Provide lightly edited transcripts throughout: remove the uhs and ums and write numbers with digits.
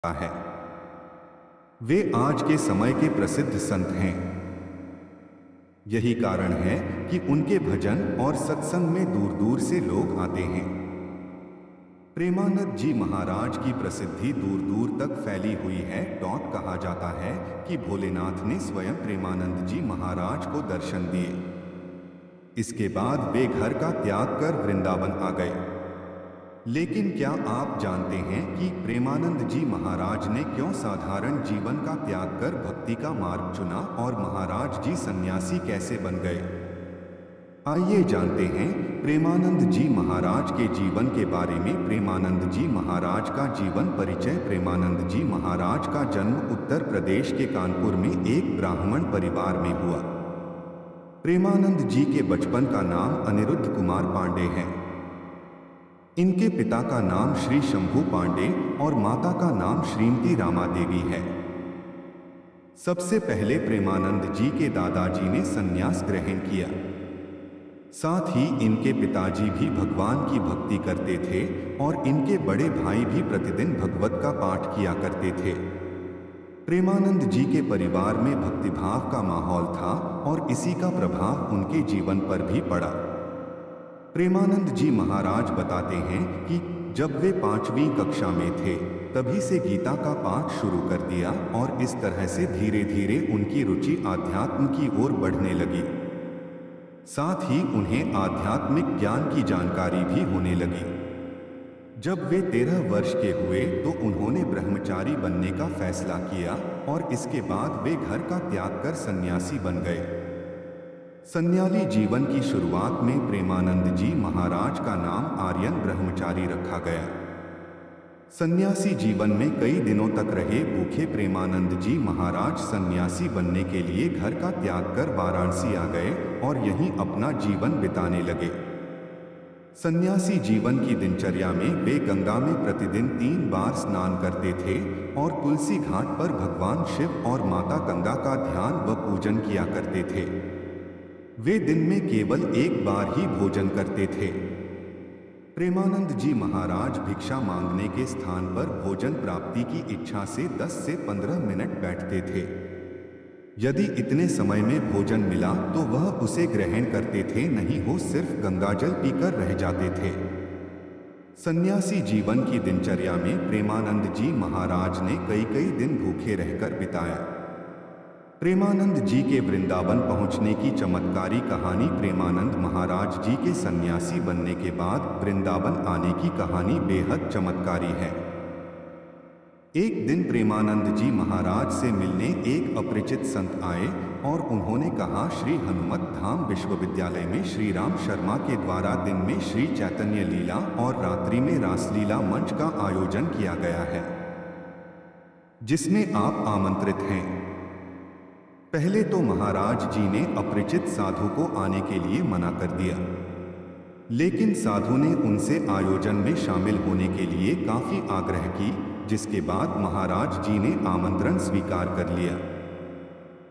है। वे आज के समय के प्रसिद्ध संत हैं। यही कारण है कि उनके भजन और सत्संग में दूर दूर से लोग आते हैं। प्रेमानंद जी महाराज की प्रसिद्धि दूर दूर तक फैली हुई है। कहा जाता है कि भोलेनाथ ने स्वयं प्रेमानंद जी महाराज को दर्शन दिए। इसके बाद वे घर का त्याग कर वृंदावन आ गए। लेकिन क्या आप जानते हैं कि प्रेमानंद जी महाराज ने क्यों साधारण जीवन का त्याग कर भक्ति का मार्ग चुना और महाराज जी सन्यासी कैसे बन गए? आइए जानते हैं प्रेमानंद जी महाराज के जीवन के बारे में। प्रेमानंद जी महाराज का जीवन परिचय। प्रेमानंद जी महाराज का जन्म उत्तर प्रदेश के कानपुर में एक ब्राह्मण परिवार में हुआ। प्रेमानंद जी के बचपन का नाम अनिरुद्ध कुमार पांडे है। इनके पिता का नाम श्री शंभू पांडे और माता का नाम श्रीमती रामा देवी है। सबसे पहले प्रेमानंद जी के दादाजी ने संन्यास ग्रहण किया। साथ ही इनके पिताजी भी भगवान की भक्ति करते थे और इनके बड़े भाई भी प्रतिदिन भगवत का पाठ किया करते थे। प्रेमानंद जी के परिवार में भक्तिभाव का माहौल था और इसी का प्रभाव उनके जीवन पर भी पड़ा। प्रेमानंद जी महाराज बताते हैं कि जब वे 5वीं कक्षा में थे तभी से गीता का पाठ शुरू कर दिया और इस तरह से धीरे धीरे उनकी रुचि आध्यात्म की ओर बढ़ने लगी। साथ ही उन्हें आध्यात्मिक ज्ञान की जानकारी भी होने लगी। जब वे 13 वर्ष के हुए तो उन्होंने ब्रह्मचारी बनने का फैसला किया और इसके बाद वे घर का त्याग कर सन्यासी बन गए। सन्याली जीवन की शुरुआत में प्रेमानंद जी महाराज का नाम आर्यन ब्रह्मचारी रखा गया। सन्यासी जीवन में कई दिनों तक रहे भूखे प्रेमानंद जी महाराज सन्यासी बनने के लिए घर का त्याग कर वाराणसी आ गए और यहीं अपना जीवन बिताने लगे। सन्यासी जीवन की दिनचर्या में वे गंगा में प्रतिदिन 3 बार स्नान करते थे और तुलसी घाट पर भगवान शिव और माता गंगा का ध्यान व पूजन किया करते थे। वे दिन में केवल 1 बार ही भोजन करते थे। प्रेमानंद जी महाराज भिक्षा मांगने के स्थान पर भोजन प्राप्ति की इच्छा से 10 से 15 मिनट बैठते थे। यदि इतने समय में भोजन मिला तो वह उसे ग्रहण करते थे, नहीं हो सिर्फ गंगाजल पीकर रह जाते थे। सन्यासी जीवन की दिनचर्या में प्रेमानंद जी महाराज ने कई दिन भूखे रहकर बिताया। प्रेमानंद जी के वृंदावन पहुंचने की चमत्कारी कहानी। प्रेमानंद महाराज जी के सन्यासी बनने के बाद वृंदावन आने की कहानी बेहद चमत्कारी है। एक दिन प्रेमानंद जी महाराज से मिलने एक अपरिचित संत आए और उन्होंने कहा, श्री हनुमत धाम विश्वविद्यालय में श्री राम शर्मा के द्वारा दिन में श्री चैतन्य लीला और रात्रि में रासलीला मंच का आयोजन किया गया है, जिसमें आप आमंत्रित हैं। पहले तो महाराज जी ने अपरिचित साधु को आने के लिए मना कर दिया, लेकिन साधु ने उनसे आयोजन में शामिल होने के लिए काफी आग्रह की, जिसके बाद महाराज जी ने आमंत्रण स्वीकार कर लिया।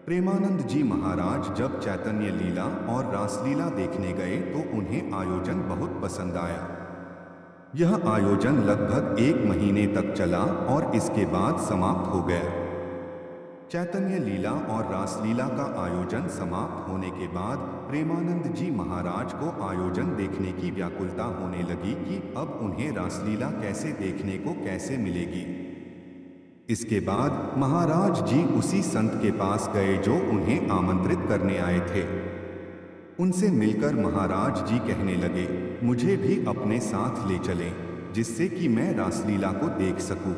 प्रेमानंद जी महाराज जब चैतन्य लीला और रासलीला देखने गए तो उन्हें आयोजन बहुत पसंद आया। यह आयोजन लगभग 1 महीने तक चला और इसके बाद समाप्त हो गया। चैतन्य लीला और रासलीला का आयोजन समाप्त होने के बाद प्रेमानंद जी महाराज को आयोजन देखने की व्याकुलता होने लगी कि अब उन्हें रासलीला कैसे देखने को कैसे मिलेगी। इसके बाद महाराज जी उसी संत के पास गए जो उन्हें आमंत्रित करने आए थे। उनसे मिलकर महाराज जी कहने लगे, मुझे भी अपने साथ ले चलें, जिससे कि मैं रासलीला को देख सकूं।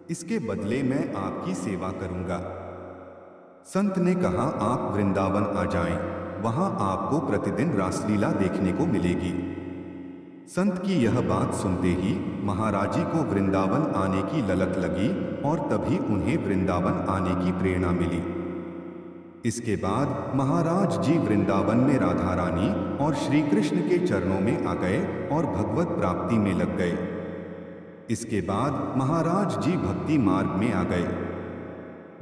इसके बदले मैं आपकी सेवा करूंगा। संत ने कहा, आप वृंदावन आ जाएं, वहां आपको प्रतिदिन रासलीला देखने को मिलेगी। संत की यह बात सुनते ही महाराज जी को वृंदावन आने की ललक लगी और तभी उन्हें वृंदावन आने की प्रेरणा मिली। इसके बाद महाराज जी वृंदावन में राधा रानी और श्री कृष्ण के चरणों में आ गए और भगवत प्राप्ति में लग गए। इसके बाद महाराज जी भक्ति मार्ग में आ गए।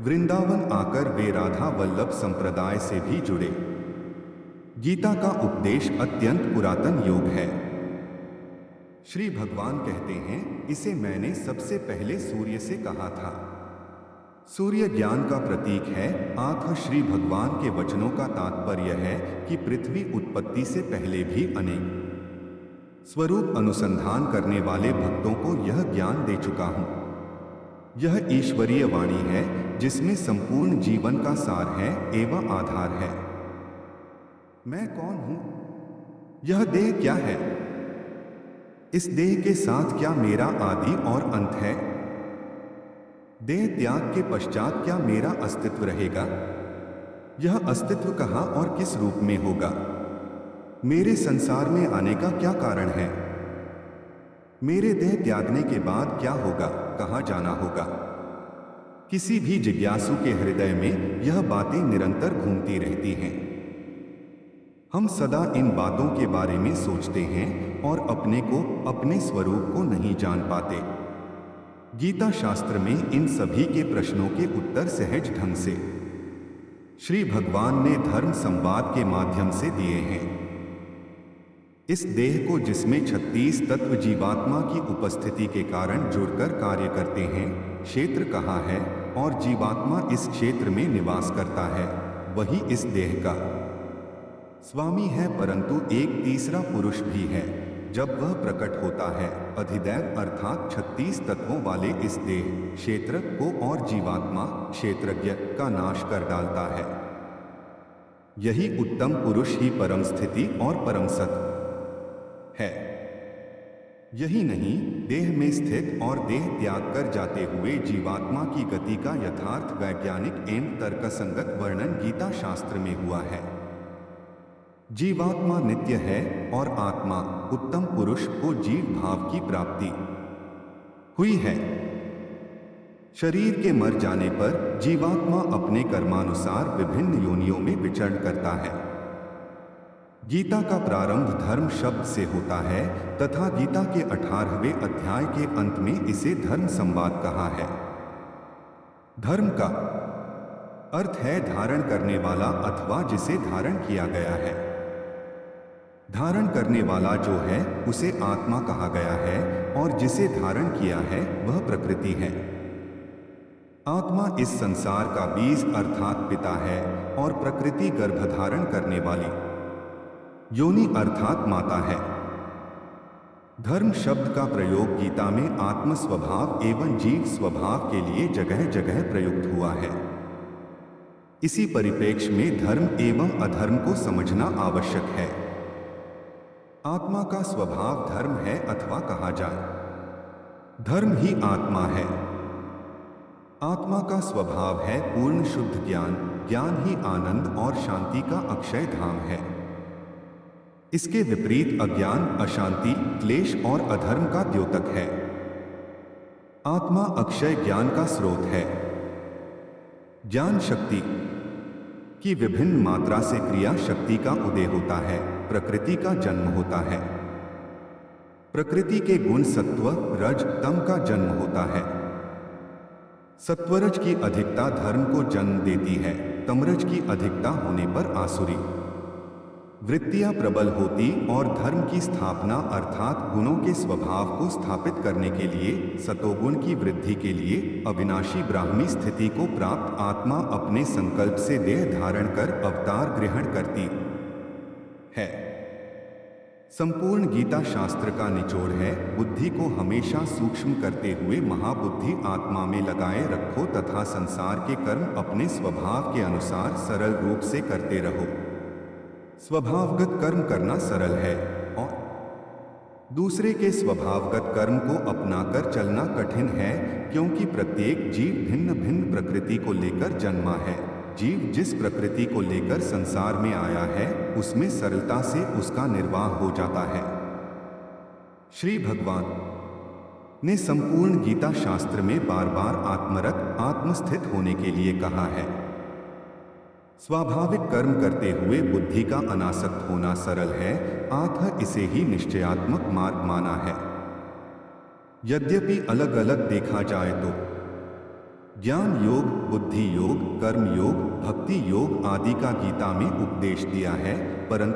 वृंदावन आकर वे राधा वल्लभ संप्रदाय से भी जुड़े। गीता का उपदेश अत्यंत पुरातन योग है। श्री भगवान कहते हैं, इसे मैंने सबसे पहले सूर्य से कहा था। सूर्य ज्ञान का प्रतीक है। आंख श्री भगवान के वचनों का तात्पर्य है कि पृथ्वी उत्पत्ति से पहले भी अनेक स्वरूप अनुसंधान करने वाले भक्तों को यह ज्ञान दे चुका हूं। यह ईश्वरीय वाणी है जिसमें संपूर्ण जीवन का सार है एवं आधार है। मैं कौन हूं? यह देह क्या है? इस देह के साथ क्या मेरा आदि और अंत है? देह त्याग के पश्चात क्या मेरा अस्तित्व रहेगा? यह अस्तित्व कहाँ और किस रूप में होगा? मेरे संसार में आने का क्या कारण है? मेरे देह त्यागने के बाद क्या होगा? कहाँ जाना होगा? किसी भी जिज्ञासु के हृदय में यह बातें निरंतर घूमती रहती हैं। हम सदा इन बातों के बारे में सोचते हैं और अपने को, अपने स्वरूप को नहीं जान पाते। गीता शास्त्र में इन सभी के प्रश्नों के उत्तर सहज ढंग से श्री भगवान ने धर्म संवाद के माध्यम से दिए हैं। इस देह को, जिसमें 36 तत्व जीवात्मा की उपस्थिति के कारण जुड़कर कार्य करते हैं, क्षेत्र कहा है और जीवात्मा इस क्षेत्र में निवास करता है, वही इस देह का स्वामी है। परंतु एक तीसरा पुरुष भी है। जब वह प्रकट होता है, अधिदैव अर्थात 36 तत्वों वाले इस देह, क्षेत्र को और जीवात्मा, क्षेत्रज्ञ का नाश कर डालता है। यही उत्तम पुरुष ही परम स्थिति और परम सत है। यही नहीं, देह में स्थित और देह त्याग कर जाते हुए जीवात्मा की गति का यथार्थ वैज्ञानिक एवं तर्कसंगत वर्णन गीता शास्त्र में हुआ है। जीवात्मा नित्य है और आत्मा, उत्तम पुरुष को जीव भाव की प्राप्ति हुई है। शरीर के मर जाने पर जीवात्मा अपने कर्मानुसार विभिन्न योनियों में विचरण करता है। गीता का प्रारंभ धर्म शब्द से होता है तथा गीता के 18वें अध्याय के अंत में इसे धर्म संवाद कहा है। धर्म का अर्थ है धारण करने वाला अथवा जिसे धारण किया गया है। धारण करने वाला जो है उसे आत्मा कहा गया है और जिसे धारण किया है वह प्रकृति है। आत्मा इस संसार का बीज अर्थात पिता है और प्रकृति गर्भधारण करने वाली योनि अर्थात माता है। धर्म शब्द का प्रयोग गीता में आत्म स्वभाव एवं जीव स्वभाव के लिए जगह जगह प्रयुक्त हुआ है। इसी परिप्रेक्ष्य में धर्म एवं अधर्म को समझना आवश्यक है। आत्मा का स्वभाव धर्म है अथवा कहा जाए धर्म ही आत्मा है। आत्मा का स्वभाव है पूर्ण शुद्ध ज्ञान, ज्ञान ही आनंद और शांति का अक्षय धाम है। इसके विपरीत अज्ञान, अशांति, क्लेश और अधर्म का द्योतक है। आत्मा अक्षय ज्ञान का स्रोत है। ज्ञान शक्ति की विभिन्न मात्रा से क्रिया शक्ति का उदय होता है, प्रकृति का जन्म होता है। प्रकृति के गुण सत्व, रज, तम का जन्म होता है। सत्वरज की अधिकता धर्म को जन्म देती है, तमरज की अधिकता होने पर आसुरी वृत्तियां प्रबल होती और धर्म की स्थापना अर्थात गुणों के स्वभाव को स्थापित करने के लिए, सतोगुण की वृद्धि के लिए अविनाशी ब्राह्मी स्थिति को प्राप्त आत्मा अपने संकल्प से देह धारण कर अवतार ग्रहण करती है। संपूर्ण गीता शास्त्र का निचोड़ है, बुद्धि को हमेशा सूक्ष्म करते हुए महाबुद्धि आत्मा में लगाए रखो तथा संसार के कर्म अपने स्वभाव के अनुसार सरल रूप से करते रहो। स्वभावगत कर्म करना सरल है और दूसरे के स्वभावगत कर्म को अपनाकर चलना कठिन है, क्योंकि प्रत्येक जीव भिन्न भिन्न प्रकृति को लेकर जन्मा है। जीव जिस प्रकृति को लेकर संसार में आया है उसमें सरलता से उसका निर्वाह हो जाता है। श्री भगवान ने संपूर्ण गीता शास्त्र में बार बार आत्मरत, आत्मस्थित होने के लिए कहा है। स्वाभाविक कर्म करते हुए बुद्धि का अनासक्त होना सरल है, अतः इसे ही निश्चयात्मक मार्ग माना है। यद्यपि अलग अलग देखा जाए तो ज्ञान योग, बुद्धि योग, कर्म योग, भक्ति योग आदि का गीता में उपदेश दिया है, परंतु